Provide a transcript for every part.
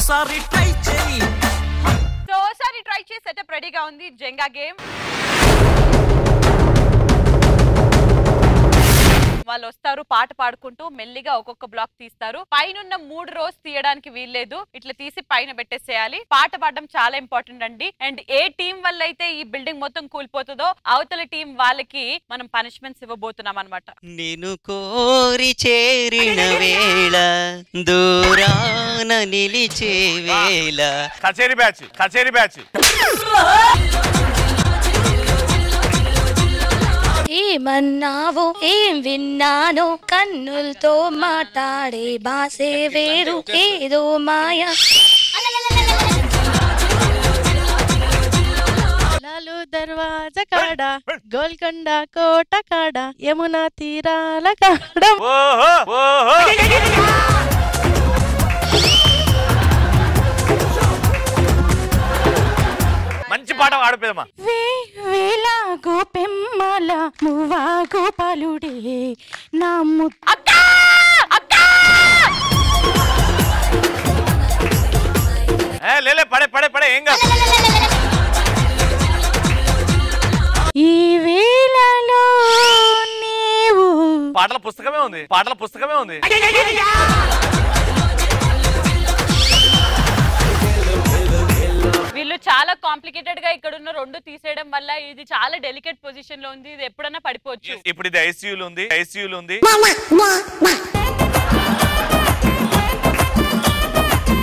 ఓసారి ట్రై చేయి. సో ఓసారి ట్రై చేసి సెటప్ రెడీగా ఉంది. జెంగా గేమ్. వాళ్ళు వస్తారు, పాట పాడుకుంటూ మెల్లిగా ఒక్కొక్క బ్లాక్ తీస్తారు. పైన 3 రోస్ తీయడానికి వీల్లేదు, ఇట్లా తీసి పైన పెట్టేసేయాలి. పాట పాడడం చాలా ఇంపార్టెంట్ అండి. అండ్ ఏ టీం వల్ల అయితే ఈ బిల్డింగ్ మొత్తం కూలిపోతుందో అవతల టీం వాళ్ళకి మనం పనిష్మెంట్స్ ఇవ్వబోతున్నాం అన్నమాట. నేను కోరి చేరిన వేళ దూరాన నిలిచే వేళ. కచేరీ బ్యాచ్ ఏమన్నావో ఏం విన్నానో కన్నులతో మాట్లాడే బాసే వేరు ఏదో మాయ. లాలు దర్వాజా కాడ గోల్కొండ కోట కాడ యమునా తీరాల కాడ. మంచి పాట ఆడిపోదమ్మా. వేలాగో పెమ్మల మువ్వా గోపాలుడే నా లేలే పడే ఏం కాదు. ఈ వేళలో నీవు. పాటల పుస్తకమే ఉంది. వీళ్ళు చాలా కాంప్లికేటెడ్ గా ఇక్కడ ఉన్న 2 తీసేయడం వల్ల ఇది చాలా డెలికేట్ పొజిషన్ లో ఉంది. ఇది ఎప్పుడన్నా పడిపోవచ్చు. ఇప్పుడు ఇది ఐసీయూలో ఉంది.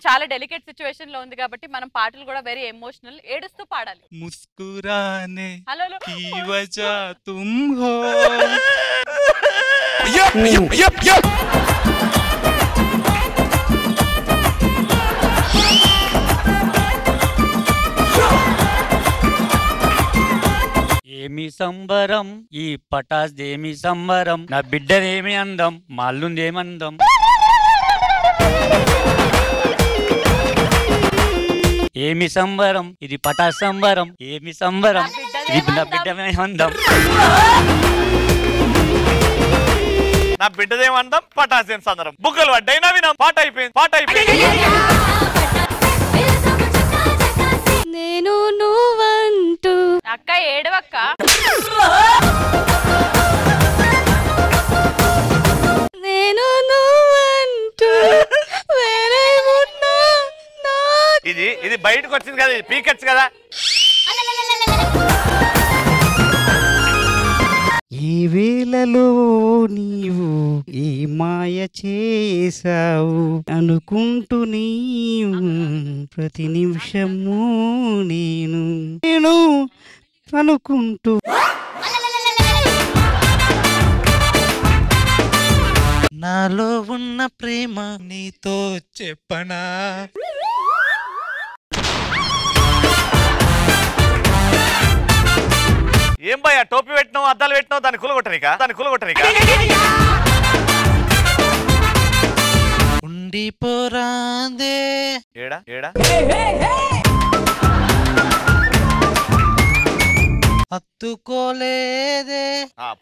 చాలా డెలికేట్ సిచువేషన్ లో ఉంది కాబట్టి మనం పాటలు కూడా వెరీ ఎమోషనల్, ఏడుస్తూ పాడాలి. ముస్కురానే హలో की वजह तुम हो. ఏమి సంబరం ఈ పటాస్ దేమి సంబరం, నా బిడ్డనేమి అందం మా అల్లుందేమందం. ఏమి సంబరం ఇది పటాస్ సంబరం, ఏమి సంబరం ఇది నా బిడ్డనే అందం. నా బిడ్డదేమందం పటాసేం సందరం. బుగ్గలు పడ్డైనా వినాం. పాట అయిపోయింది. నేను నువ్వంటూ. అక్క ఏడవక్క. నేను నువ్వంటూ వేరే ఉన్నా. ఇది బయటకు వచ్చింది కదా, ఇది పీకచ్చు కదా. ఈ వేళలో నీవు ఈ మాయ చేసావు అనుకుంటూ నీవు ప్రతి నిమిషము నేను అనుకుంటూ. నాలో ఉన్న ప్రేమ నీతో చెప్పనా. ఏం భయ టోపీ పెట్టినావు, అద్దాలు పెట్టినావు, దాన్ని కూలగొట్టనిక. ఉండిపోరాందే ఏడా హత్తుకోలేదే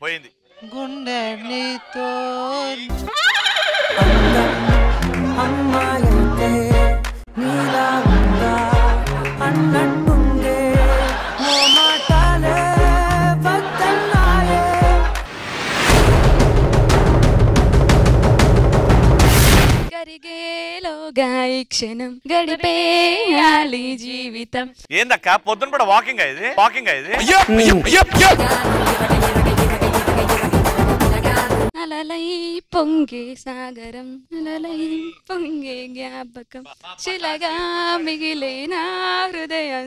పోయింది గుండె నీతో. అమ్మాయంటే నీలా ఉందా అన్నట్టుండే ఓ మాటలే వద్దన్నాయే. కరిగేలోగా ఈ క్షణం గడిపేయాలి జీవితం. ఏందక్క పొద్దున కూడా వాకింగ్ ఇది. అలలై పొంగే సాగరం అలలై పొంగే జ్ఞాపకం శిలగా మిగిలే నా హృదయం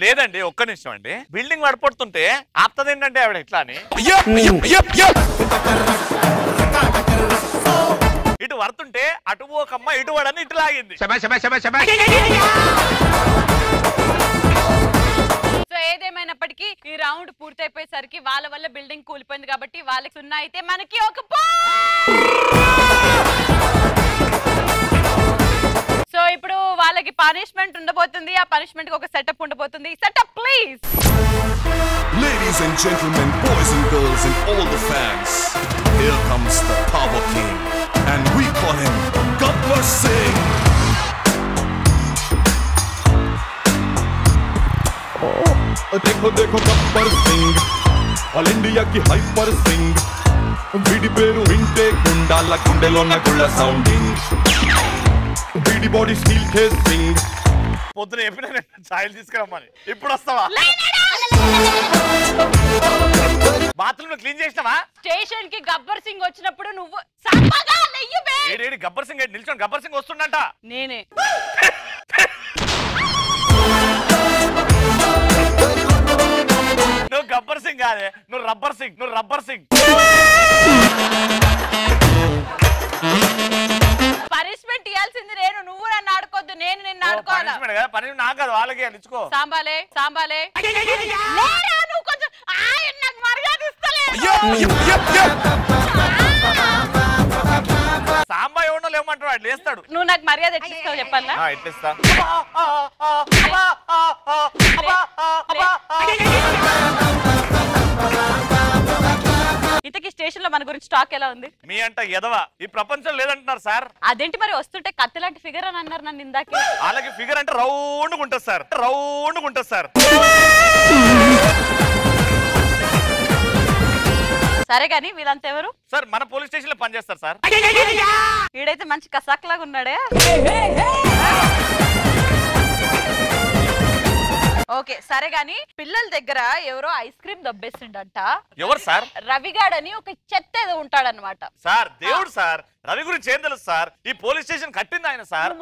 లేదండి, ఒక్క నిమిషం అండి. బిల్డింగ్ పడిపోతుంటే ఆప్తది ఏంటంటే ఆవిడ ఇట్లా అని ఇటు వరుతుంటే అటు పోకమ్మ ఇటు వాడని ఇటు లాగింది. సో ఏదేమైనప్పటికీ ఈ రౌండ్ పూర్తయిపోయేసరికి వాళ్ళ వల్ల బిల్డింగ్ కూలిపోయింది కాబట్టి వాళ్ళకి 0 అయితే మనకి 1 సో ఇప్పుడు వాళ్ళకి పనిష్మెంట్ ఉండబోతుంది. ఆ పనిష్మెంట్ కి ఒక సెటప్ ఉండబోతుంది. Setup please. Ladies and gentlemen, boys and girls and all the fans, here comes the Power King, and we call him Gabbar Singh. देखो देखो गब्बर सिंह, ऑल इंडिया की हाइपर सिंह, వీడి పేరు వింటే గుండాల గుండెలోన గుళ్ళ సౌండింగ్, వీడి బాడీ స్టీల్ కేస్ సింగ్. పొద్దున చెప్పిన ఛాయలు తీసుకురమ్మని, ఇప్పుడు వస్తావా? బాత్రూమ్ లో క్లీన్ చేసినావా? స్టేషన్ కి గబ్బర్ సింగ్ వచ్చినప్పుడు నువ్వు ఏడేడి గబ్బర్ సింగ్ నిల్చొని గబ్బర్ సింగ్ వస్తుండంట. నేనే నువ్వు గబ్బర్ సింగ్ కాదే, నువ్వు రబ్బర్ సింగ్. నువ్వు రబ్బర్ సింగ్. పనిష్మెంట్ ఇవ్వాల్సింది నేను, నువ్వు నన్ను ఆడుకోవద్దు. నేను నిన్ను ఆడుకోవాలి. పని నాకు కాదు, వాళ్ళకి ఇచ్చుకో. సాంబాలే సాంబాలే నువ్వు కొంచెం నాకు మర్యాద ఇస్తలేదు. సాంబా ఎవడో లేమంటాడు, వాడు లేస్తాడు. నువ్వు నాకు మర్యాద ఎట్లిస్తావు చెప్పాలా? ఎట్లిస్తా? ఇంతకీ స్టేషన్ లో మన గురించి టాక్ ఎలా ఉంది? మీ అంట ఎదవా ఈ ప్రపంచం లేదంటున్నారు సార్. అదేంటి మరి వస్తుంటే కత్తి లాంటి ఫిగర్ అని అన్నారు నన్ను ఇందాకే. వాళ్ళకి ఫిగర్ అంటే రౌండ్ ఉంటుంది సార్, రౌండ్ ఉంటుంది సార్. సరే గాని వీళ్ళంతా ఎవరు సార్? మన పోలీస్ స్టేషన్ లో పనిచేస్తారు సార్. వీడైతే మంచి కసాక్ లాగా ఉన్నాడే. ఓకే సరే గాని పిల్లల దగ్గర ఎవరో ఐస్ క్రీమ్ దబ్బేసిండంట. ఎవరు సార్? రవిగాడ్ అని ఒక చెత్త ఏదో ఉంటాడన్నమాట. సార్ దేవుడు సార్, రవి గురించి ఏం తెలుసు సార్? ఈ పోలీస్ స్టేషన్ కట్టింది ఆయన సార్.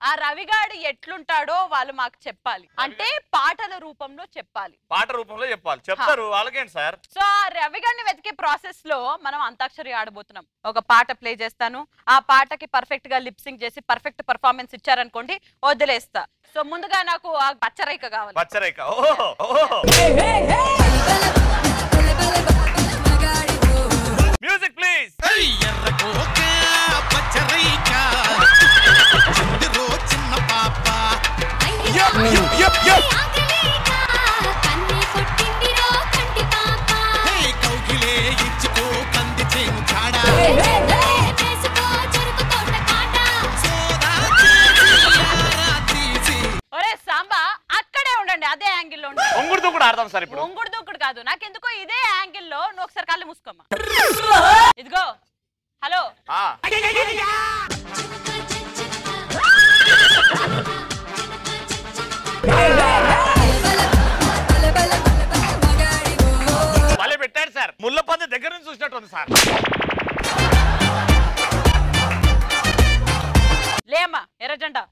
ఆ రవిగాడు ఎట్లుంటాడో వాళ్ళు మాకు చెప్పాలి, అంటే పాటల రూపంలో చెప్పాలి. పాట రూపంలో చెప్పాలి. చెప్తారు వాళ్ళకేంటి సార్? సో ఆ రవిగాడిని వెతికే ప్రాసెస్ లో మనం అంతాక్షరి ఆడబోతున్నాం. ఒక పాట ప్లే చేస్తాను, ఆ పాటకి పర్ఫెక్ట్ గా లిప్సింగ్ చేసి పర్ఫెక్ట్ పర్ఫార్మెన్స్ ఇచ్చారనుకోండి వదిలేస్తా. సో ముందుగా నాకు ఆ పచ్చరైక కావాలి. పచ్చరైక. Music please. ఒరే సాంబా అక్కడే ఉండండి, అదే యాంగిల్ లో ఒంగుడు దూకుడు ఆడదాం సార్. ఇప్పుడు ఒంగుడు దూకుడు కాదు, నాకెందుకో ఇదే యాంగిల్ లో నువ్వు ఒకసారి కళ్ళు మూసుకోమ్మా. ఇదిగో హలో. వాళ్ళే పెట్టాడు సార్, ముళ్ళ పంది దగ్గర నుంచి చూసినట్టు సార్. లేమ్మా ఎర్రజెండా.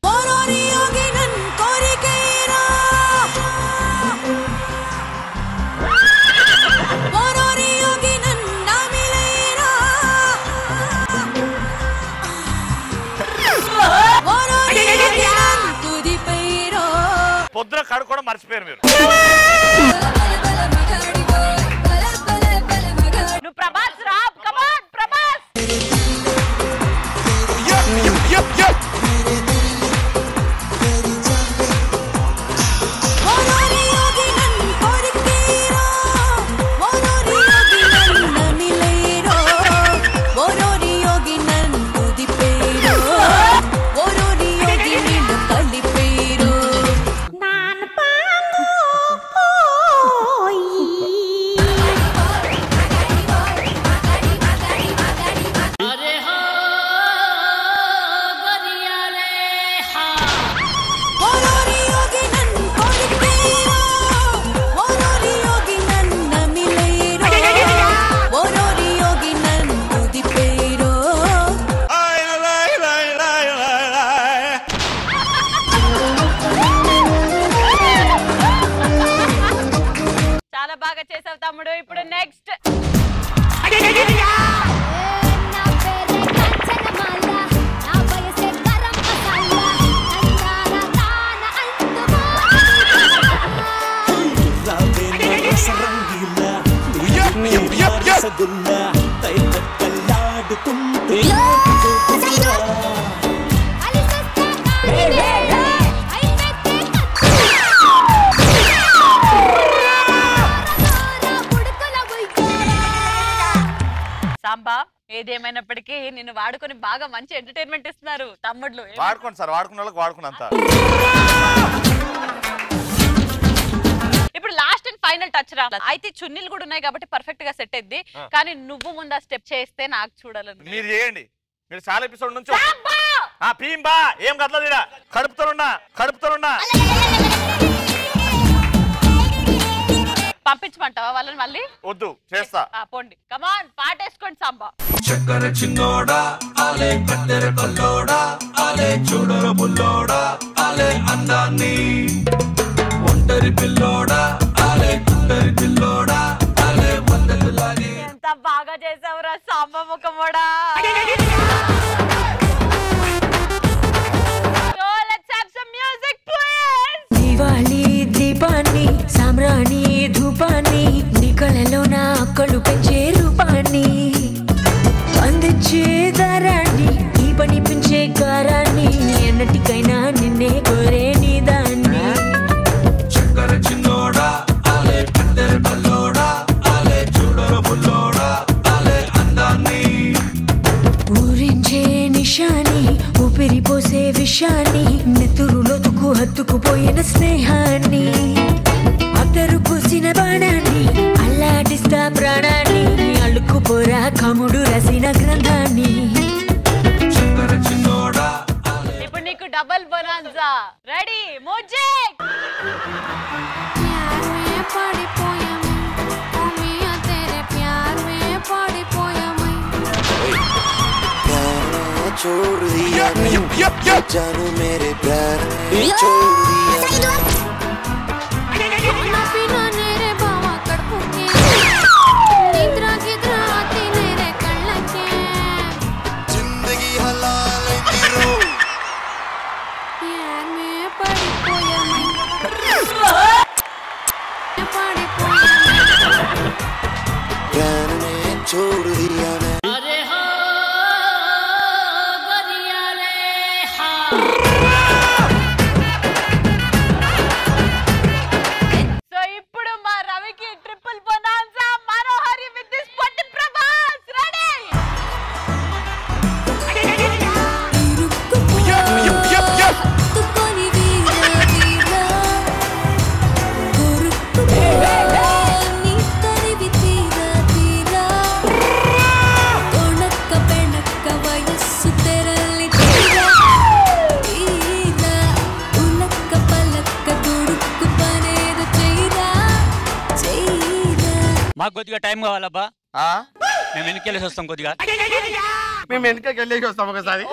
పొద్దున కడుక్కోవడం మర్చిపోయారు మీరు. నువ్వు ప్రభాస్ రా, కమాన్ ప్రభాస్. తమ్ముడు. ఇప్పుడు నెక్స్ట్ రసగుల్లా తైతక్కలాడుకుంటే సాంబా ఏదేమైనప్పటికీ నిన్ను వాడుకొని బాగా మంచి ఎంటర్టైన్మెంట్ ఇస్తున్నారు తమ్ముళ్ళు. వాడుకోండి సార్, వాడుకున్న వాళ్ళకి వాడుకున్నంత. ఇప్పుడు లాస్ట్ అండ్ ఫైనల్ టచ్ రా. అయితే చున్నీలు కూడా ఉన్నాయి కాబట్టి పర్ఫెక్ట్ గా సెట్ అయింది. కానీ నువ్వు ముందు ఆ స్టెప్ చేస్తే నాకు చూడాలని. మీరు చేయండి, మీరు చాలా ఎపిసోడ్ నుంచి పీంబా ఏం కదలదు, కడుపుతోనున్నా పంపించమంటావా వాళ్ళని మళ్ళీ? వద్దు, చేస్తా. పోండి, కమాన్ పాటేసుకోండి సాంబా. చక్కర చిన్నోడా ఆలే కత్తెర కల్లోడా ఆలే చూడర బుల్లోడా ఆలే అందాన్ని ఒంటరి పిల్లోడా ఆలే కుంటరి పిల్లోడా ఆలే వందలు లాగే. ఎంత బాగా చేసావురా సాంబా ముఖమోడా. దివాళీ దీపాన్ని సామ్రాణి ధూపాన్ని నీ కళలో నా అక్కలు పెంచే రూపాన్ని అందించే దారాన్ని ఈ పని పెంచే కారాన్ని ఎన్నటికైనా నిన్నే కోరే నీ దాన్ని. చక్కర చిన్నోడా ఆలే కత్తెర కల్లోడా ఆలే చూడర బుల్లోడా ఆలే అందాన్ని ఊరించే నిషాని ఊపిరి పోసే విషాన్ని నెత్తురులోతుకు హత్తుకుపోయిన స్నేహాన్ని అతరు పూసిన బాణాన్ని అల్లాడిస్తా ప్రాణాన్ని అల్లుకుపోరా కముడు రసిన గ్రంథాన్ని. ఇప్పుడు నీకు డబుల్ బొనాన్జా రెడీ మ్యూజిక్. छोड़ दिया जानू मेरे प्यार ने छोड़ दिया. जिंदगी हलाल रो प्यार ने छोड़ दिया. సో ఇప్పుడు మా రవికి triple bonanza Manohari with this Potti Prabhas ready. మాకు కొద్దిగా టైం కావాలబ్బా, మేము వెనకెళ్ళేసి వస్తాం కొద్దిగా. మేము వెనకకి వెళ్ళేసి వస్తాం ఒకసారి.